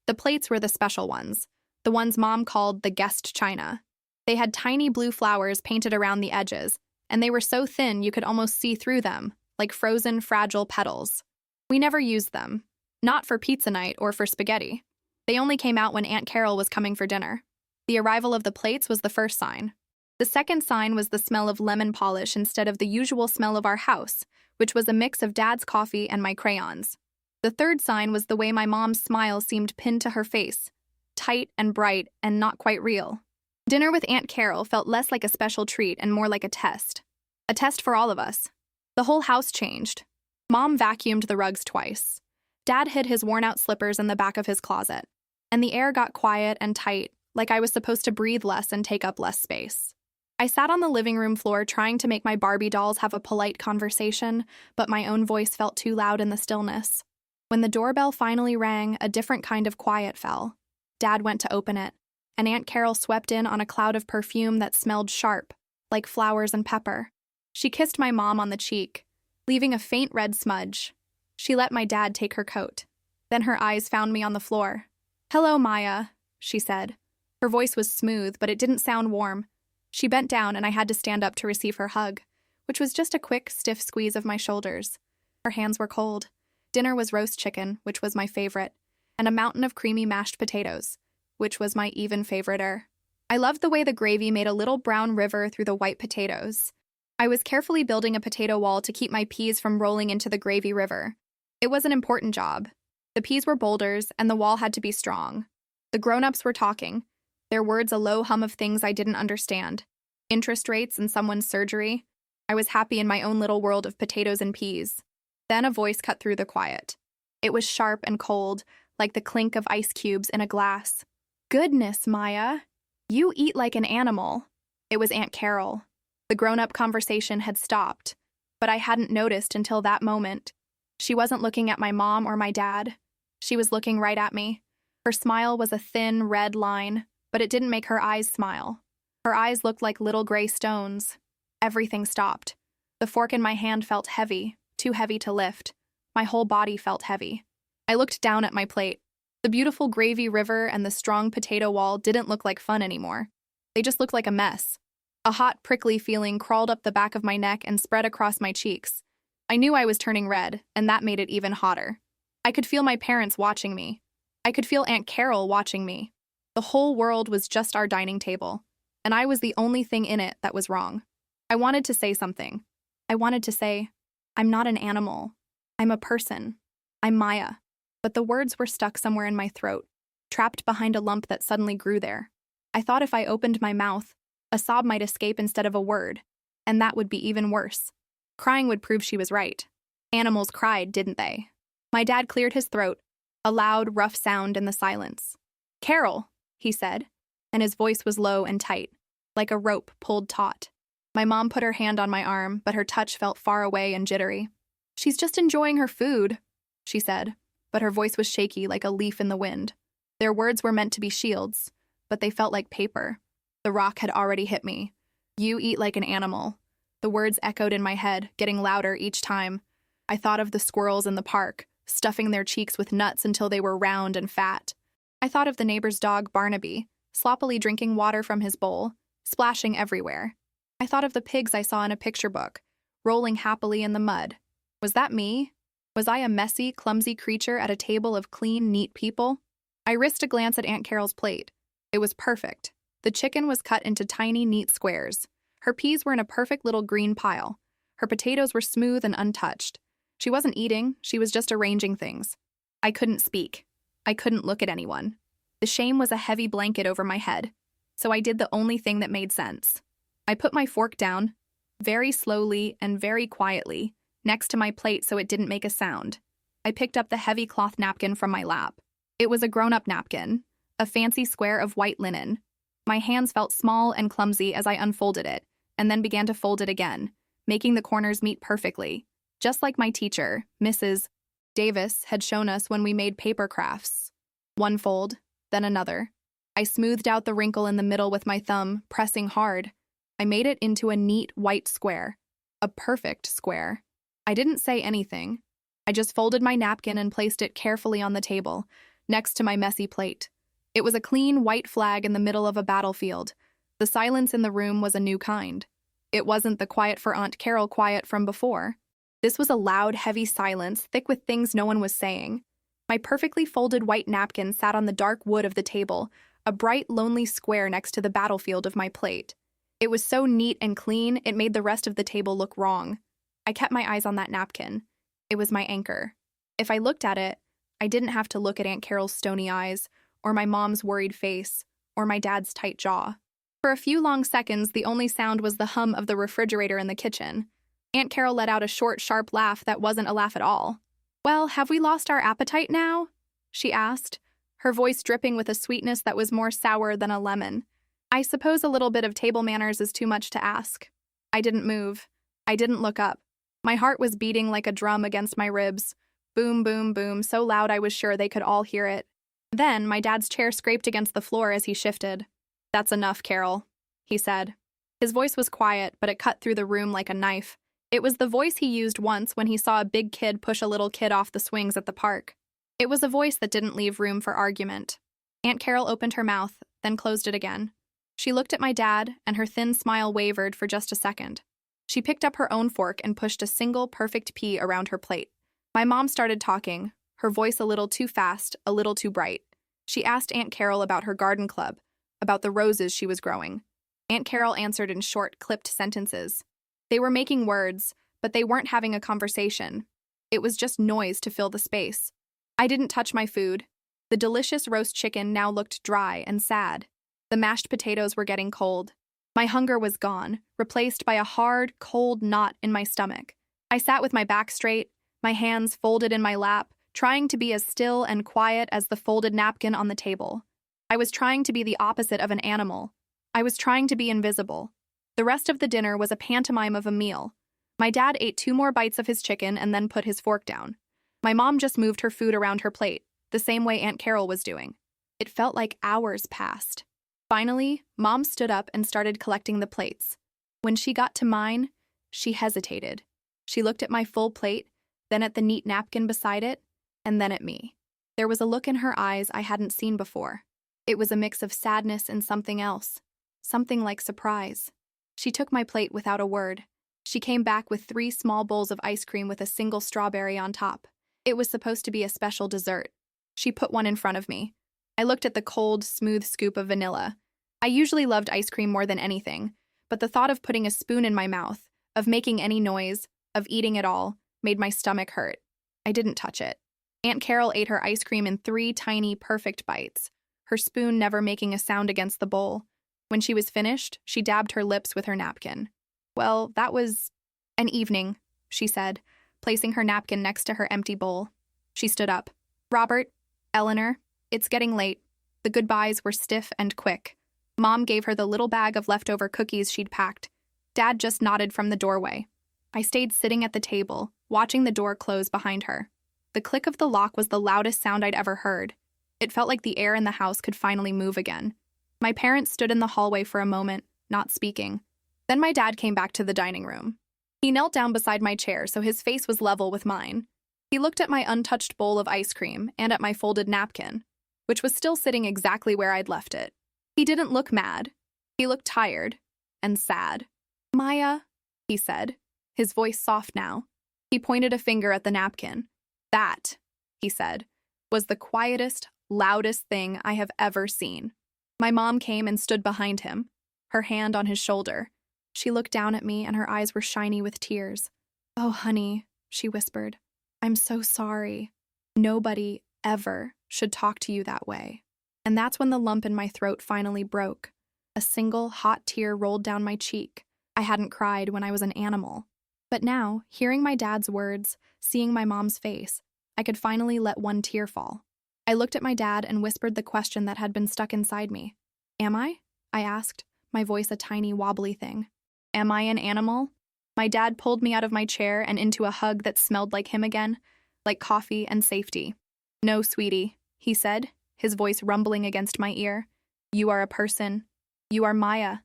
The plates were the special ones, the ones Mom called the guest china. They had tiny blue flowers painted around the edges, and they were so thin you could almost see through them, like frozen, fragile petals. We never used them, not for pizza night or for spaghetti. They only came out when Aunt Carol was coming for dinner. The arrival of the plates was the first sign. The second sign was the smell of lemon polish instead of the usual smell of our house, which was a mix of Dad's coffee and my crayons. The third sign was the way my mom's smile seemed pinned to her face, tight and bright and not quite real. Dinner with Aunt Carol felt less like a special treat and more like a test. A test for all of us. The whole house changed. Mom vacuumed the rugs twice. Dad hid his worn-out slippers in the back of his closet. And the air got quiet and tight, like I was supposed to breathe less and take up less space. I sat on the living room floor trying to make my Barbie dolls have a polite conversation, but my own voice felt too loud in the stillness. When the doorbell finally rang, a different kind of quiet fell. Dad went to open it, and Aunt Carol swept in on a cloud of perfume that smelled sharp, like flowers and pepper. She kissed my mom on the cheek, leaving a faint red smudge. She let my dad take her coat. Then her eyes found me on the floor. "Hello, Maya," she said. Her voice was smooth, but it didn't sound warm. She bent down, and I had to stand up to receive her hug, which was just a quick, stiff squeeze of my shoulders. Her hands were cold. Dinner was roast chicken, which was my favorite, and a mountain of creamy mashed potatoes, which was my even favoriter. I loved the way the gravy made a little brown river through the white potatoes. I was carefully building a potato wall to keep my peas from rolling into the gravy river. It was an important job. The peas were boulders, and the wall had to be strong. The grown-ups were talking, their words a low hum of things I didn't understand. Interest rates and someone's surgery. I was happy in my own little world of potatoes and peas. Then a voice cut through the quiet. It was sharp and cold, like the clink of ice cubes in a glass. "Goodness, Maya, you eat like an animal." It was Aunt Carol. The grown-up conversation had stopped, but I hadn't noticed until that moment. She wasn't looking at my mom or my dad. She was looking right at me. Her smile was a thin, red line, but it didn't make her eyes smile. Her eyes looked like little gray stones. Everything stopped. The fork in my hand felt heavy, too heavy to lift. My whole body felt heavy. I looked down at my plate. The beautiful gravy river and the strong potato wall didn't look like fun anymore. They just looked like a mess. A hot, prickly feeling crawled up the back of my neck and spread across my cheeks. I knew I was turning red, and that made it even hotter. I could feel my parents watching me. I could feel Aunt Carol watching me. The whole world was just our dining table, and I was the only thing in it that was wrong. I wanted to say something. I wanted to say, "I'm not an animal. I'm a person. I'm Maya." But the words were stuck somewhere in my throat, trapped behind a lump that suddenly grew there. I thought if I opened my mouth, a sob might escape instead of a word, and that would be even worse. Crying would prove she was right. Animals cried, didn't they? My dad cleared his throat, a loud, rough sound in the silence. "Carol," he said, and his voice was low and tight, like a rope pulled taut. My mom put her hand on my arm, but her touch felt far away and jittery. "She's just enjoying her food," she said, but her voice was shaky like a leaf in the wind. Their words were meant to be shields, but they felt like paper. The rock had already hit me. "You eat like an animal." The words echoed in my head, getting louder each time. I thought of the squirrels in the park, stuffing their cheeks with nuts until they were round and fat. I thought of the neighbor's dog, Barnaby, sloppily drinking water from his bowl, splashing everywhere. I thought of the pigs I saw in a picture book, rolling happily in the mud. Was that me? Was I a messy, clumsy creature at a table of clean, neat people? I risked a glance at Aunt Carol's plate. It was perfect. The chicken was cut into tiny, neat squares. Her peas were in a perfect little green pile. Her potatoes were smooth and untouched. She wasn't eating, she was just arranging things. I couldn't speak. I couldn't look at anyone. The shame was a heavy blanket over my head, so I did the only thing that made sense. I put my fork down, very slowly and very quietly, next to my plate so it didn't make a sound. I picked up the heavy cloth napkin from my lap. It was a grown-up napkin, a fancy square of white linen. My hands felt small and clumsy as I unfolded it, and then began to fold it again, making the corners meet perfectly, just like my teacher, Mrs. Davis, had shown us when we made paper crafts. One fold, then another. I smoothed out the wrinkle in the middle with my thumb, pressing hard. I made it into a neat white square. A perfect square. I didn't say anything. I just folded my napkin and placed it carefully on the table, next to my messy plate. It was a clean white flag in the middle of a battlefield. The silence in the room was a new kind. It wasn't the quiet for Aunt Carol quiet from before. This was a loud, heavy silence, thick with things no one was saying. My perfectly folded white napkin sat on the dark wood of the table, a bright, lonely square next to the battlefield of my plate. It was so neat and clean, it made the rest of the table look wrong. I kept my eyes on that napkin. It was my anchor. If I looked at it, I didn't have to look at Aunt Carol's stony eyes, or my mom's worried face, or my dad's tight jaw. For a few long seconds, the only sound was the hum of the refrigerator in the kitchen. Aunt Carol let out a short, sharp laugh that wasn't a laugh at all. "Well, have we lost our appetite now?" she asked, her voice dripping with a sweetness that was more sour than a lemon. I suppose a little bit of table manners is too much to ask. I didn't move. I didn't look up. My heart was beating like a drum against my ribs. Boom, boom, boom, so loud I was sure they could all hear it. Then my dad's chair scraped against the floor as he shifted. "That's enough, Carol," he said. His voice was quiet, but it cut through the room like a knife. It was the voice he used once when he saw a big kid push a little kid off the swings at the park. It was a voice that didn't leave room for argument. Aunt Carol opened her mouth, then closed it again. She looked at my dad, and her thin smile wavered for just a second. She picked up her own fork and pushed a single perfect pea around her plate. My mom started talking, her voice a little too fast, a little too bright. She asked Aunt Carol about her garden club, about the roses she was growing. Aunt Carol answered in short, clipped sentences. They were making words, but they weren't having a conversation. It was just noise to fill the space. I didn't touch my food. The delicious roast chicken now looked dry and sad. The mashed potatoes were getting cold. My hunger was gone, replaced by a hard, cold knot in my stomach. I sat with my back straight, my hands folded in my lap, trying to be as still and quiet as the folded napkin on the table. I was trying to be the opposite of an animal. I was trying to be invisible. The rest of the dinner was a pantomime of a meal. My dad ate 2 more bites of his chicken and then put his fork down. My mom just moved her food around her plate, the same way Aunt Carol was doing. It felt like hours passed. Finally, Mom stood up and started collecting the plates. When she got to mine, she hesitated. She looked at my full plate, then at the neat napkin beside it, and then at me. There was a look in her eyes I hadn't seen before. It was a mix of sadness and something else, something like surprise. She took my plate without a word. She came back with 3 small bowls of ice cream with a single strawberry on top. It was supposed to be a special dessert. She put one in front of me. I looked at the cold, smooth scoop of vanilla. I usually loved ice cream more than anything, but the thought of putting a spoon in my mouth, of making any noise, of eating it all, made my stomach hurt. I didn't touch it. Aunt Carol ate her ice cream in 3 tiny, perfect bites, her spoon never making a sound against the bowl. When she was finished, she dabbed her lips with her napkin. "Well, that was an evening," she said, placing her napkin next to her empty bowl. She stood up. "Robert, Eleanor, it's getting late." The goodbyes were stiff and quick. Mom gave her the little bag of leftover cookies she'd packed. Dad just nodded from the doorway. I stayed sitting at the table, watching the door close behind her. The click of the lock was the loudest sound I'd ever heard. It felt like the air in the house could finally move again. My parents stood in the hallway for a moment, not speaking. Then my dad came back to the dining room. He knelt down beside my chair so his face was level with mine. He looked at my untouched bowl of ice cream and at my folded napkin, which was still sitting exactly where I'd left it. He didn't look mad. He looked tired and sad. "Maya," he said, his voice soft now. He pointed a finger at the napkin. "That," he said, "was the quietest, loudest thing I have ever seen." My mom came and stood behind him, her hand on his shoulder. She looked down at me and her eyes were shiny with tears. "Oh, honey," she whispered, "I'm so sorry. Nobody ever should talk to you that way." And that's when the lump in my throat finally broke. A single hot tear rolled down my cheek. I hadn't cried when I was an animal. But now, hearing my dad's words, seeing my mom's face, I could finally let one tear fall. I looked at my dad and whispered the question that had been stuck inside me. "Am I?" I asked, my voice a tiny wobbly thing. "Am I an animal?" My dad pulled me out of my chair and into a hug that smelled like him again, like coffee and safety. "No, sweetie," he said, his voice rumbling against my ear. "You are a person. You are Maya.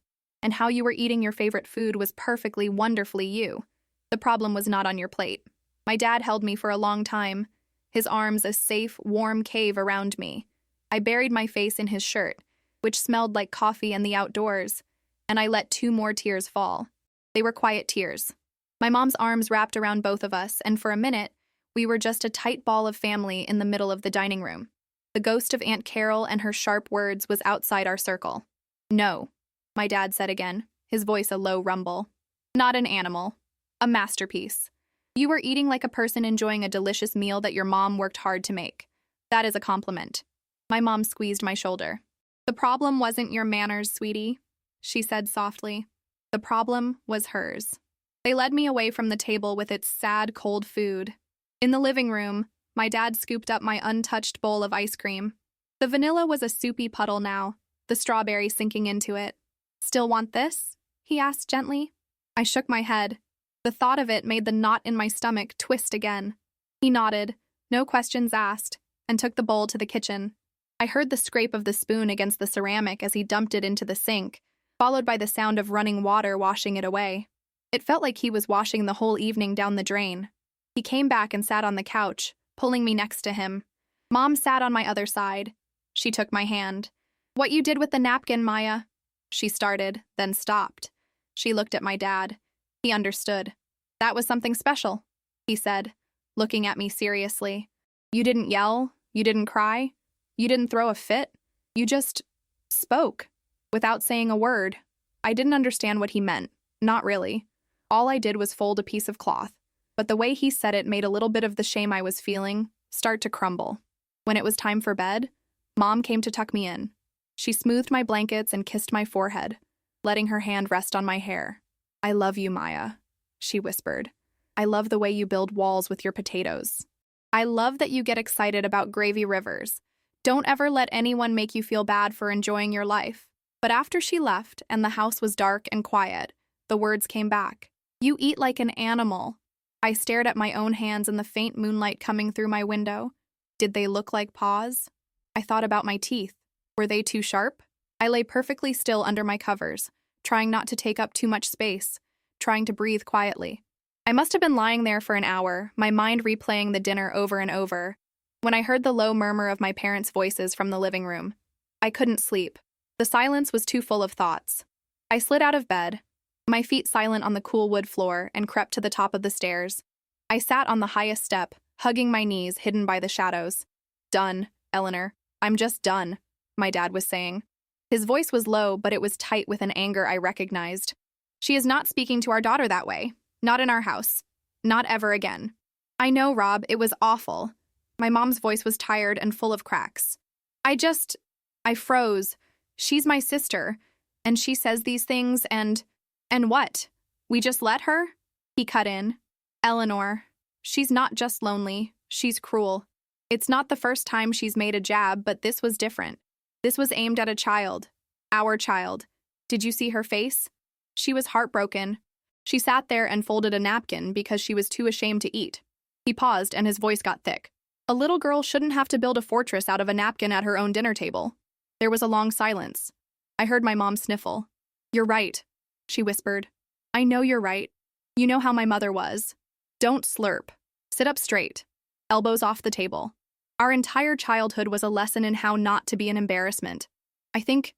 And how you were eating your favorite food was perfectly, wonderfully you. The problem was not on your plate." My dad held me for a long time. his arms a safe, warm cave around me. I buried my face in his shirt, which smelled like coffee and the outdoors, and I let 2 more tears fall. They were quiet tears. My mom's arms wrapped around both of us, and for a minute, we were just a tight ball of family in the middle of the dining room. The ghost of Aunt Carol and her sharp words was outside our circle. "No," my dad said again, his voice a low rumble. "Not an animal. A masterpiece. You were eating like a person enjoying a delicious meal that your mom worked hard to make. That is a compliment." My mom squeezed my shoulder. "The problem wasn't your manners, sweetie," she said softly. "The problem was hers." They led me away from the table with its sad, cold food. In the living room, my dad scooped up my untouched bowl of ice cream. The vanilla was a soupy puddle now, the strawberry sinking into it. "Still want this?" he asked gently. I shook my head. The thought of it made the knot in my stomach twist again. He nodded, no questions asked, and took the bowl to the kitchen. I heard the scrape of the spoon against the ceramic as he dumped it into the sink, followed by the sound of running water washing it away. It felt like he was washing the whole evening down the drain. He came back and sat on the couch, pulling me next to him. Mom sat on my other side. She took my hand. "What you did with the napkin, Maya?" She started, then stopped. She looked at my dad. He understood. "That was something special," he said, looking at me seriously. "You didn't yell, you didn't cry, you didn't throw a fit, you just spoke, without saying a word." I didn't understand what he meant, not really. All I did was fold a piece of cloth, but the way he said it made a little bit of the shame I was feeling start to crumble. When it was time for bed, Mom came to tuck me in. She smoothed my blankets and kissed my forehead, letting her hand rest on my hair. "I love you, Maya," she whispered. "I love the way you build walls with your potatoes. I love that you get excited about gravy rivers. Don't ever let anyone make you feel bad for enjoying your life." But after she left and the house was dark and quiet, the words came back. "You eat like an animal." I stared at my own hands in the faint moonlight coming through my window. Did they look like paws? I thought about my teeth. Were they too sharp? I lay perfectly still under my covers, trying not to take up too much space, trying to breathe quietly. I must have been lying there for an hour, my mind replaying the dinner over and over, when I heard the low murmur of my parents' voices from the living room. I couldn't sleep. The silence was too full of thoughts. I slid out of bed, my feet silent on the cool wood floor, and crept to the top of the stairs. I sat on the highest step, hugging my knees hidden by the shadows. "Done, Eleanor. I'm just done," my dad was saying. His voice was low, but it was tight with an anger I recognized. "She is not speaking to our daughter that way. Not in our house. Not ever again." "I know, Rob, it was awful." My mom's voice was tired and full of cracks. I froze. "She's my sister, and she says these things, and what? We just let her?" He cut in. "Eleanor, she's not just lonely, she's cruel. It's not the first time she's made a jab, but this was different. This was aimed at a child. Our child. Did you see her face? She was heartbroken. She sat there and folded a napkin because she was too ashamed to eat." He paused and his voice got thick. "A little girl shouldn't have to build a fortress out of a napkin at her own dinner table." There was a long silence. I heard my mom sniffle. "You're right," she whispered. "I know you're right. You know how my mother was. Don't slurp. Sit up straight. Elbows off the table." Our entire childhood was a lesson in how not to be an embarrassment. I think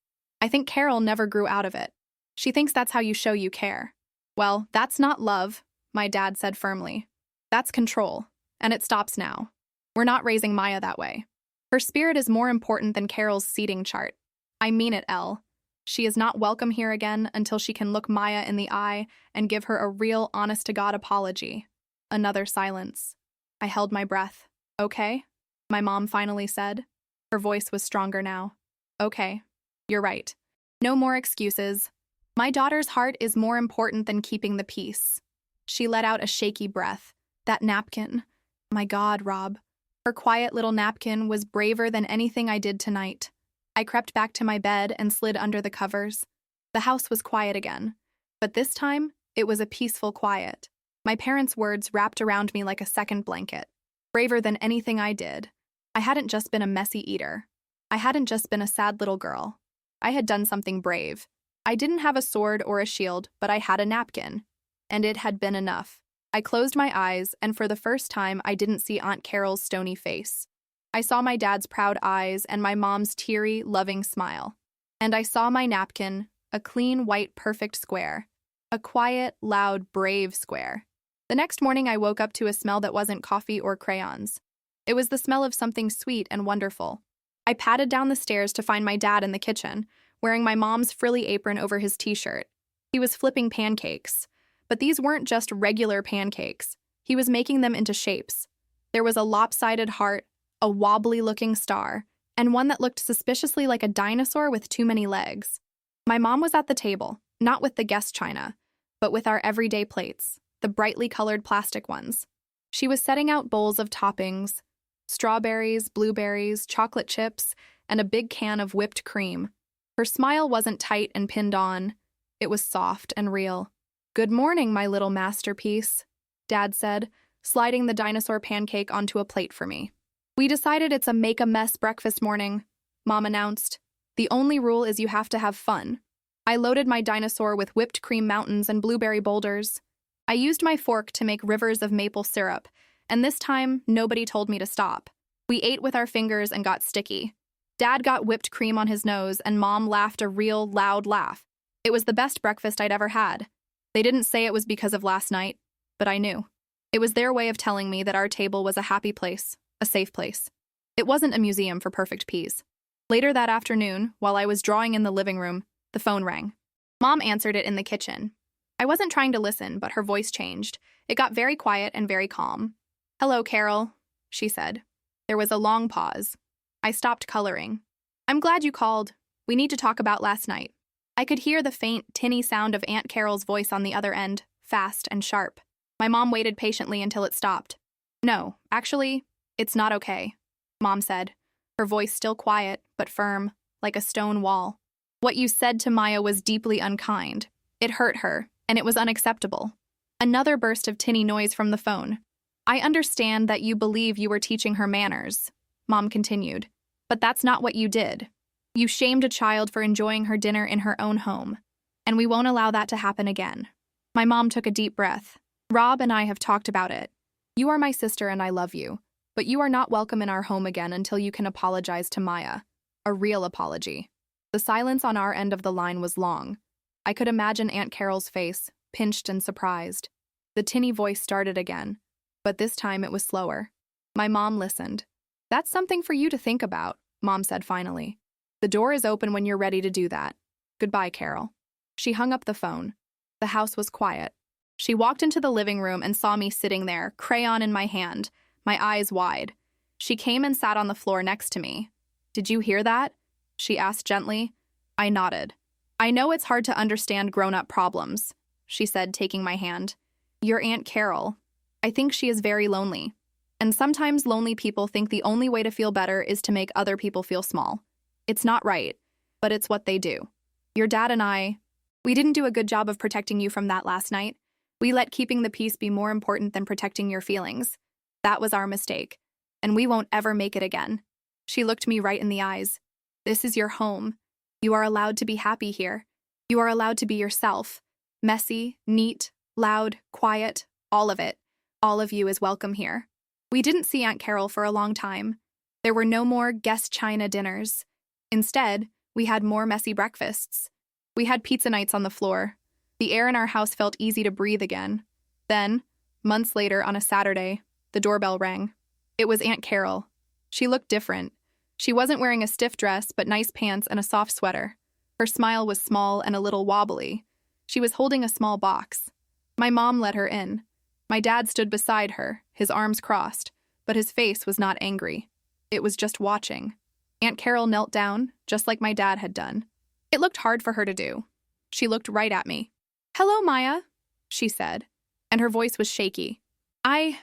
Carol never grew out of it. She thinks that's how you show you care. "Well, that's not love," my dad said firmly. "That's control, and it stops now. We're not raising Maya that way. Her spirit is more important than Carol's seating chart. I mean it, Elle. She is not welcome here again until she can look Maya in the eye and give her a real, honest-to-God apology." Another silence. I held my breath. "Okay?" my mom finally said. Her voice was stronger now. "Okay, you're right. No more excuses. My daughter's heart is more important than keeping the peace." She let out a shaky breath. That napkin. My God, Rob. Her quiet little napkin was braver than anything I did tonight. I crept back to my bed and slid under the covers. The house was quiet again, but this time it was a peaceful quiet. My parents' words wrapped around me like a second blanket. Braver than anything I did. I hadn't just been a messy eater. I hadn't just been a sad little girl. I had done something brave. I didn't have a sword or a shield, but I had a napkin. And it had been enough. I closed my eyes, and for the first time, I didn't see Aunt Carol's stony face. I saw my dad's proud eyes and my mom's teary, loving smile. And I saw my napkin, a clean, white, perfect square. A quiet, loud, brave square. The next morning, I woke up to a smell that wasn't coffee or crayons. It was the smell of something sweet and wonderful. I padded down the stairs to find my dad in the kitchen, wearing my mom's frilly apron over his t-shirt. He was flipping pancakes. But these weren't just regular pancakes. He was making them into shapes. There was a lopsided heart, a wobbly-looking star, and one that looked suspiciously like a dinosaur with too many legs. My mom was at the table, not with the guest china, but with our everyday plates, the brightly colored plastic ones. She was setting out bowls of toppings, strawberries, blueberries, chocolate chips, and a big can of whipped cream. Her smile wasn't tight and pinned on. It was soft and real. "Good morning, my little masterpiece," Dad said, sliding the dinosaur pancake onto a plate for me. "We decided it's a make-a-mess breakfast morning," Mom announced. "The only rule is you have to have fun." I loaded my dinosaur with whipped cream mountains and blueberry boulders. I used my fork to make rivers of maple syrup, and this time, nobody told me to stop. We ate with our fingers and got sticky. Dad got whipped cream on his nose, and Mom laughed a real, loud laugh. It was the best breakfast I'd ever had. They didn't say it was because of last night, but I knew. It was their way of telling me that our table was a happy place, a safe place. It wasn't a museum for perfect peas. Later that afternoon, while I was drawing in the living room, the phone rang. Mom answered it in the kitchen. I wasn't trying to listen, but her voice changed. It got very quiet and very calm. "Hello, Carol," she said. There was a long pause. I stopped coloring. "I'm glad you called. We need to talk about last night." I could hear the faint, tinny sound of Aunt Carol's voice on the other end, fast and sharp. My mom waited patiently until it stopped. "No, actually, it's not okay," Mom said, her voice still quiet, but firm, like a stone wall. "What you said to Maya was deeply unkind. It hurt her, and it was unacceptable." Another burst of tinny noise from the phone. "I understand that you believe you were teaching her manners," Mom continued, "but that's not what you did. You shamed a child for enjoying her dinner in her own home, and we won't allow that to happen again." My mom took a deep breath. "Rob and I have talked about it. You are my sister and I love you, but you are not welcome in our home again until you can apologize to Maya. A real apology." The silence on our end of the line was long. I could imagine Aunt Carol's face, pinched and surprised. The tinny voice started again, but this time it was slower. My mom listened. "That's something for you to think about," Mom said finally. "The door is open when you're ready to do that. Goodbye, Carol." She hung up the phone. The house was quiet. She walked into the living room and saw me sitting there, crayon in my hand, my eyes wide. She came and sat on the floor next to me. "Did you hear that?" she asked gently. I nodded. "I know it's hard to understand grown-up problems," she said, taking my hand. "Your Aunt Carol. I think she is very lonely. And sometimes lonely people think the only way to feel better is to make other people feel small. It's not right, but it's what they do. Your dad and we didn't do a good job of protecting you from that last night. We let keeping the peace be more important than protecting your feelings. That was our mistake, and we won't ever make it again." She looked me right in the eyes. "This is your home. You are allowed to be happy here. You are allowed to be yourself. Messy, neat, loud, quiet, all of it. All of you is welcome here." We didn't see Aunt Carol for a long time. There were no more guest china dinners. Instead, we had more messy breakfasts. We had pizza nights on the floor. The air in our house felt easy to breathe again. Then, months later on a Saturday, the doorbell rang. It was Aunt Carol. She looked different. She wasn't wearing a stiff dress, but nice pants and a soft sweater. Her smile was small and a little wobbly. She was holding a small box. My mom let her in. My dad stood beside her, his arms crossed, but his face was not angry. It was just watching. Aunt Carol knelt down, just like my dad had done. It looked hard for her to do. She looked right at me. "Hello, Maya," she said, and her voice was shaky. I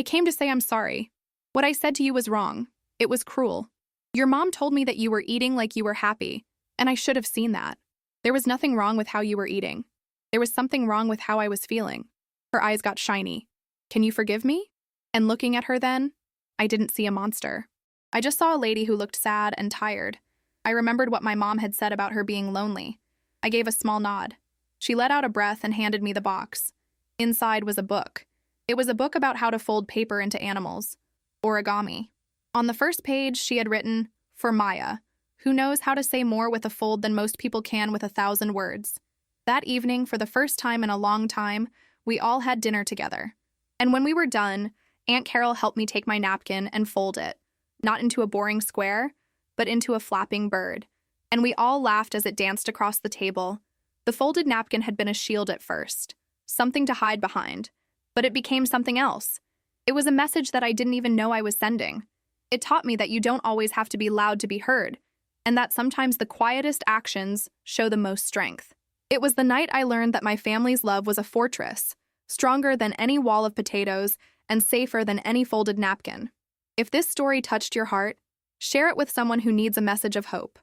came to say I'm sorry. What I said to you was wrong. It was cruel. Your mom told me that you were eating like you were happy, and I should have seen that. There was nothing wrong with how you were eating. There was something wrong with how I was feeling." Her eyes got shiny. "Can you forgive me?" And looking at her then, I didn't see a monster. I just saw a lady who looked sad and tired. I remembered what my mom had said about her being lonely. I gave a small nod. She let out a breath and handed me the box. Inside was a book. It was a book about how to fold paper into animals, origami. On the first page, she had written, "For Maya, who knows how to say more with a fold than most people can with 1,000 words." That evening, for the first time in a long time, we all had dinner together. And when we were done, Aunt Carol helped me take my napkin and fold it, not into a boring square, but into a flapping bird. And we all laughed as it danced across the table. The folded napkin had been a shield at first, something to hide behind, but it became something else. It was a message that I didn't even know I was sending. It taught me that you don't always have to be loud to be heard, and that sometimes the quietest actions show the most strength. It was the night I learned that my family's love was a fortress, stronger than any wall of potatoes and safer than any folded napkin. If this story touched your heart, share it with someone who needs a message of hope.